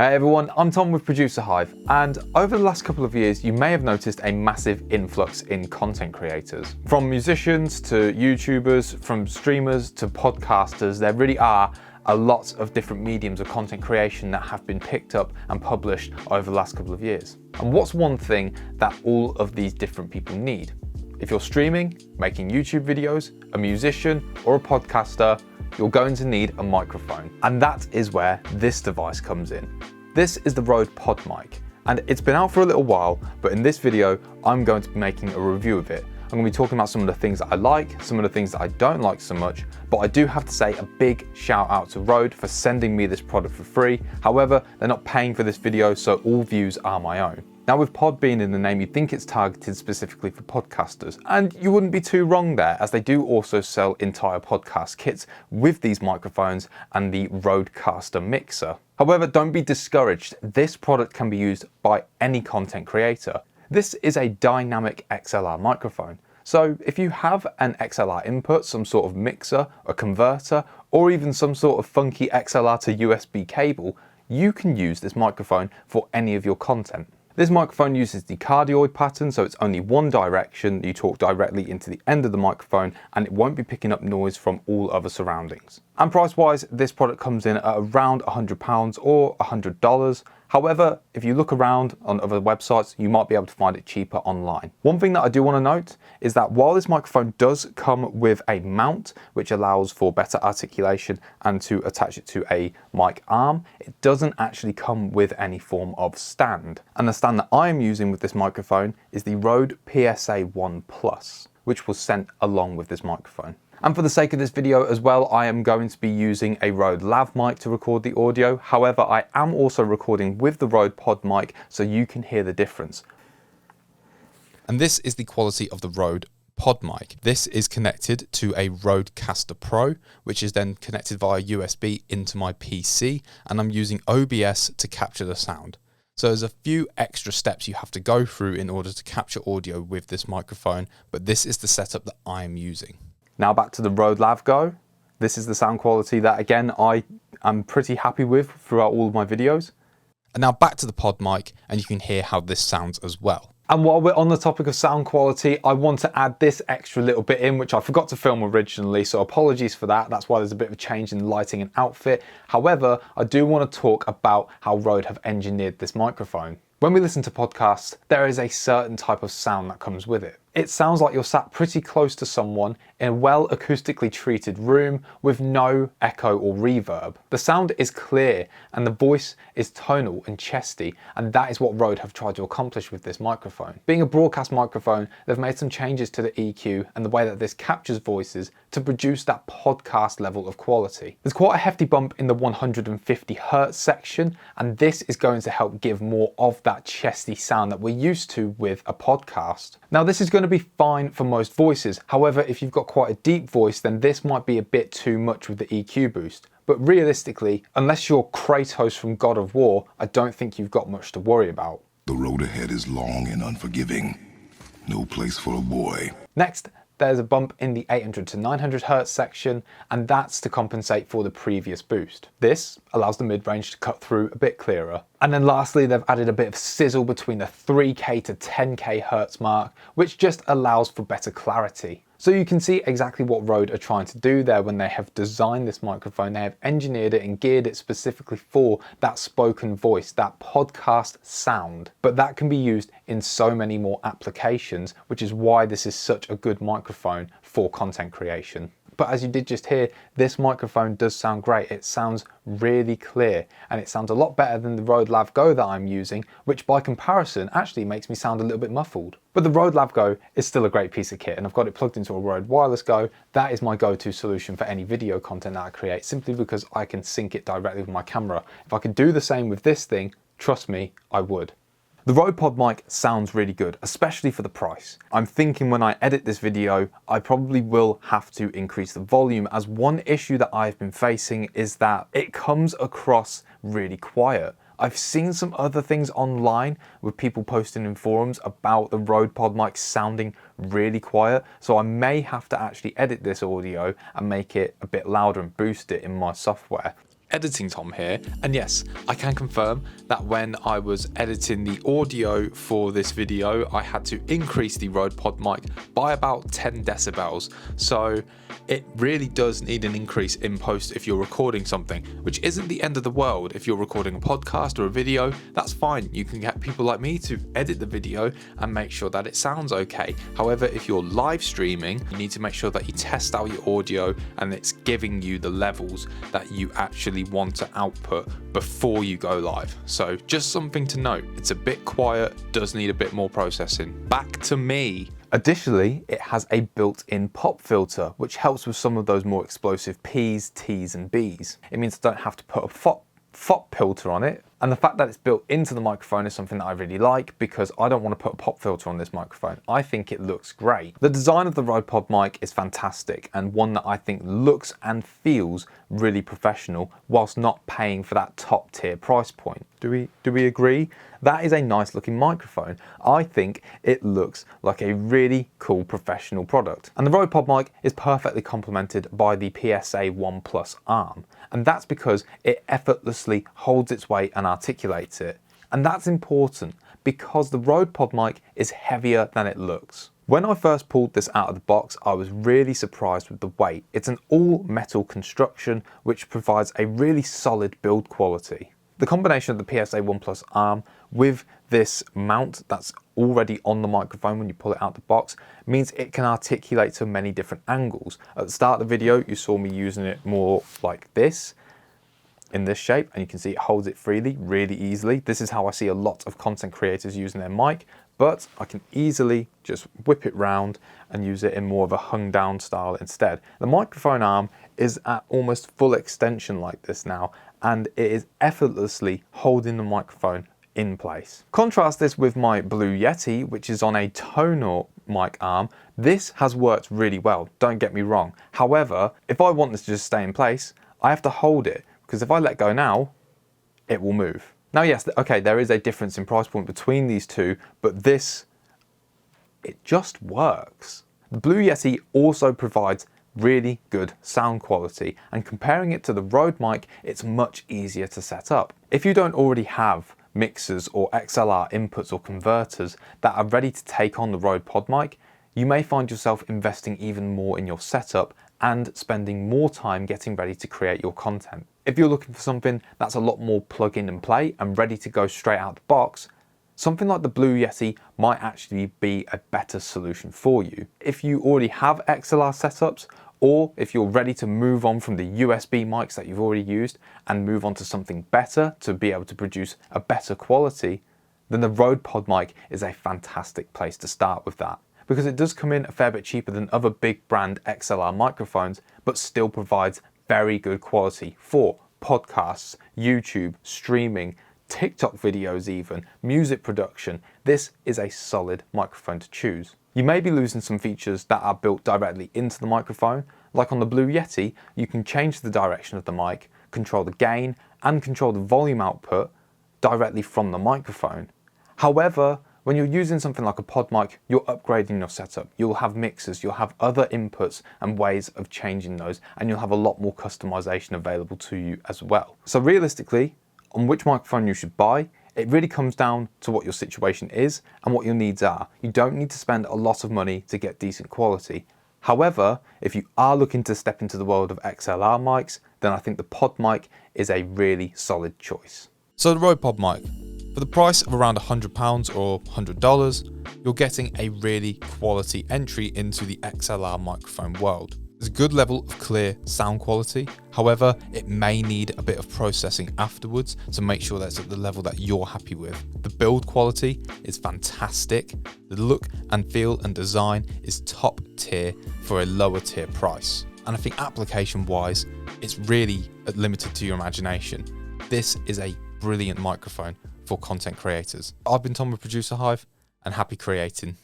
Hey everyone, I'm Tom with Producer Hive, and over the last couple of years you may have noticed a massive influx in content creators. From musicians to YouTubers, from streamers to podcasters, there really are a lot of different mediums of content creation that have been picked up and published over the last couple of years. And what's one thing that all of these different people need? If you're streaming, making YouTube videos, a musician, or a podcaster, you're going to need a microphone. And that is where this device comes in. This is the RØDE Podmic, and it's been out for a little while, but in this video, I'm going to be making a review of it. I'm going to be talking about some of the things that I like, some of the things that I don't like so much, but I do have to say a big shout out to RØDE for sending me this product for free. However, they're not paying for this video, so all views are my own. Now, with pod being in the name, you'd think it's targeted specifically for podcasters, and you wouldn't be too wrong there, as they do also sell entire podcast kits with these microphones and the RØDECaster mixer. However, don't be discouraged. This product can be used by any content creator. This is a dynamic XLR microphone. So if you have an XLR input, some sort of mixer, a converter, or even some sort of funky XLR to USB cable, you can use this microphone for any of your content. This microphone uses the cardioid pattern, so it's only one direction. You talk directly into the end of the microphone and it won't be picking up noise from all other surroundings. And price-wise, this product comes in at around £100 or $100. However, if you look around on other websites, you might be able to find it cheaper online. One thing that I do want to note is that while this microphone does come with a mount, which allows for better articulation and to attach it to a mic arm, it doesn't actually come with any form of stand. And the stand that I am using with this microphone is the RØDE PSA-1 Plus, which was sent along with this microphone. And for the sake of this video as well, I am going to be using a RØDE lav mic to record the audio. However, I am also recording with the RØDE Podmic, so you can hear the difference. And this is the quality of the RØDE Podmic. This is connected to a RØDECaster Pro, which is then connected via USB into my PC, and I'm using OBS to capture the sound. So there's a few extra steps you have to go through in order to capture audio with this microphone, but this is the setup that I am using. Now back to the RØDE Lav Go. This is the sound quality that, again, I am pretty happy with throughout all of my videos. And now back to the Podmic, and you can hear how this sounds as well. And while we're on the topic of sound quality, I want to add this extra little bit in, which I forgot to film originally, so apologies for that. That's why there's a bit of a change in lighting and outfit. However, I do want to talk about how RØDE have engineered this microphone. When we listen to podcasts, there is a certain type of sound that comes with it. It sounds like you're sat pretty close to someone in a well acoustically treated room with no echo or reverb. The sound is clear and the voice is tonal and chesty, and that is what RØDE have tried to accomplish with this microphone. Being a broadcast microphone, they've made some changes to the EQ and the way that this captures voices to produce that podcast level of quality. There's quite a hefty bump in the 150 Hz section, and this is going to help give more of that chesty sound that we're used to with a podcast. Now, this is going to be fine for most voices. However, if you've got quite a deep voice, then this might be a bit too much with the EQ boost. But realistically, unless you're Kratos from God of War, I don't think you've got much to worry about. The road ahead is long and unforgiving. No place for a boy. Next, there's a bump in the 800 to 900 Hz section, and that's to compensate for the previous boost. This allows the mid-range to cut through a bit clearer. And then lastly, they've added a bit of sizzle between the 3K to 10K Hertz mark, which just allows for better clarity. So you can see exactly what RØDE are trying to do there when they have designed this microphone. They have engineered it and geared it specifically for that spoken voice, that podcast sound. But that can be used in so many more applications, which is why this is such a good microphone for content creation. But as you did just hear, this microphone does sound great. It sounds really clear, and it sounds a lot better than the RØDE Lav Go that I'm using, which by comparison actually makes me sound a little bit muffled. But the RØDE Lav Go is still a great piece of kit, and I've got it plugged into a RØDE Wireless Go. That is my go-to solution for any video content that I create, simply because I can sync it directly with my camera. If I could do the same with this thing, trust me, I would. The RØDE Podmic sounds really good, especially for the price. I'm thinking when I edit this video, I probably will have to increase the volume, as one issue that I've been facing is that it comes across really quiet. I've seen some other things online with people posting in forums about the RØDE Podmic sounding really quiet, so I may have to actually edit this audio and make it a bit louder and boost it in my software. Editing Tom here, and yes, I can confirm that when I was editing the audio for this video, I had to increase the RØDE Podmic by about 10 decibels, so it really does need an increase in post if you're recording something, which isn't the end of the world. If you're recording a podcast or a video, that's fine. You can get people like me to edit the video and make sure that it sounds okay. However, if you're live streaming, you need to make sure that you test out your audio and it's giving you the levels that you actually want to output before you go live. So just something to note, it's a bit quiet, does need a bit more processing. Back to me. Additionally, it has a built-in pop filter, which helps with some of those more explosive P's, T's and B's. It means I don't have to put a FOP filter on it. And the fact that it's built into the microphone is something that I really like, because I don't want to put a pop filter on this microphone. I think it looks great. The design of the RØDE Podmic is fantastic, and one that I think looks and feels really professional whilst not paying for that top tier price point. Do we agree? That is a nice looking microphone. I think it looks like a really cool professional product. And the RØDE Podmic is perfectly complemented by the PSA 1 Plus arm. And that's because it effortlessly holds its weight and articulates it. And that's important because the RØDE Podmic is heavier than it looks. When I first pulled this out of the box, I was really surprised with the weight. It's an all metal construction, which provides a really solid build quality. The combination of the PSA 1 Plus arm with this mount that's already on the microphone when you pull it out the box means it can articulate to many different angles. At the start of the video, you saw me using it more like this, in this shape, and you can see it holds it freely, really easily. This is how I see a lot of content creators using their mic, but I can easily just whip it round and use it in more of a hung down style instead. The microphone arm is at almost full extension like this now, and it is effortlessly holding the microphone in place. Contrast this with my Blue Yeti, which is on a tonal mic arm. This has worked really well, don't get me wrong. However, if I want this to just stay in place, I have to hold it, because if I let go now, it will move. Now yes, okay, there is a difference in price point between these two, but this, it just works. The Blue Yeti also provides really good sound quality, and comparing it to the RØDE mic, it's much easier to set up. If you don't already have mixers or XLR inputs or converters that are ready to take on the RØDE Podmic, you may find yourself investing even more in your setup and spending more time getting ready to create your content. If you're looking for something that's a lot more plug in and play and ready to go straight out the box, something like the Blue Yeti might actually be a better solution for you. If you already have XLR setups, or if you're ready to move on from the USB mics that you've already used and move on to something better to be able to produce a better quality, then the RØDE Podmic is a fantastic place to start with that, because it does come in a fair bit cheaper than other big brand XLR microphones, but still provides very good quality for podcasts, YouTube, streaming, TikTok videos even, music production. This is a solid microphone to choose. You may be losing some features that are built directly into the microphone. Like on the Blue Yeti, you can change the direction of the mic, control the gain, and control the volume output directly from the microphone. However, when you're using something like a Podmic, you're upgrading your setup. You'll have mixers, you'll have other inputs and ways of changing those, and you'll have a lot more customization available to you as well. So realistically, on which microphone you should buy, it really comes down to what your situation is and what your needs are. You don't need to spend a lot of money to get decent quality. However, if you are looking to step into the world of XLR mics, then I think the Podmic is a really solid choice. So the RØDE Podmic, for the price of around £100 or $100, you're getting a really quality entry into the XLR microphone world. There's a good level of clear sound quality. However, it may need a bit of processing afterwards to make sure that's at the level that you're happy with. The build quality is fantastic. The look and feel and design is top tier for a lower tier price. And I think application wise, it's really limited to your imagination. This is a brilliant microphone for content creators. I've been Tom with Producer Hive, and happy creating.